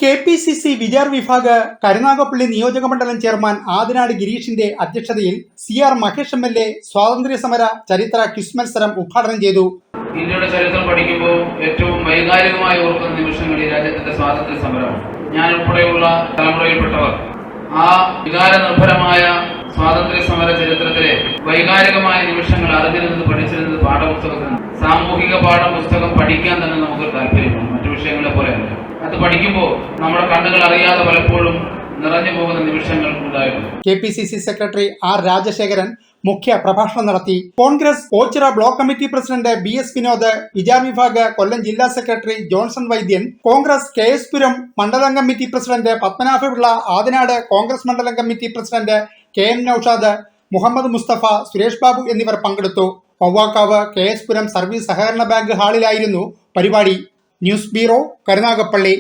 KPCC Vichar വിഭാഗ് കരുനാഗപ്പള്ളി നിയോജകമണ്ഡലം chairman Adinad ഗിരീഷിന്റെ അധ്യക്ഷതയിൽ CR Mahesh MLA സ്വാതന്ത്ര്യ സമര ചരിത്ര ക്വിസ് മത്സരം ഉദ്ഘാടനം ചെയ്തു. ഇന്ത്യയുടെ ചരിത്രം പഠിക്കുമ്പോൾ ഏറ്റവും വൈകാരികമായി ഓർക്കുന്ന നിമിഷങ്ങൾ ഈ രാജ്യത്തിന്റെ സ്വാതന്ത്ര്യ സമരമാണ്. ഞാൻ ഉൾപ്പെടെയുള്ള തലമുറയിൽപ്പെട്ടവർ ആ വികാരനിർഭരമായ സ്വാതന്ത്ര്യ സമര ചരിത്രത്തിലെ വൈകാരികമായ നിമിഷങ്ങൾ അറിഞ്ഞിരുന്നത് പഠിച്ചിരുന്നത് പാഠപുസ്തകത്തിൽ. സാമൂഹിക പാഠപുസ്തകം പഠിക്കാൻ തന്നെ നമുക്ക് താല്പര്യമാണ്, മറ്റു വിഷയങ്ങളെ പോലെയല്ല. അത് പഠിക്കുമ്പോൾ നമ്മുടെ കണ്ണുകൾ അറിയാതെ പലപ്പോഴും നിറഞ്ഞു പോകുന്ന നിമിഷങ്ങൾ ഉണ്ടായിരുന്നു. KPCC സെക്രട്ടറി R രാജശേഖരൻ മുഖ്യ പ്രഭാഷണം നടത്തി. Congress Oachira block committee president BS Vinod, Vichar Vibhag Kollam ജില്ലാ secretary Johnson Vaidyan, Congress KS Puram മണ്ഡലം കമ്മിറ്റി പ്രസിഡന്റ് പത്മനാഭപിള്ള, ആദിനാട് കോൺഗ്രസ് മണ്ഡലം committee president KM Noushad, Muhammad Musthafa, Suresh Babu എന്നിവർ പങ്കെടുത്തു. പൗവാക്കാവ് KS പുരം സർവീസ് സഹകരണ ബാങ്ക് ഹാളിലായിരുന്നു പരിപാടി. News bureau, Karunagappally.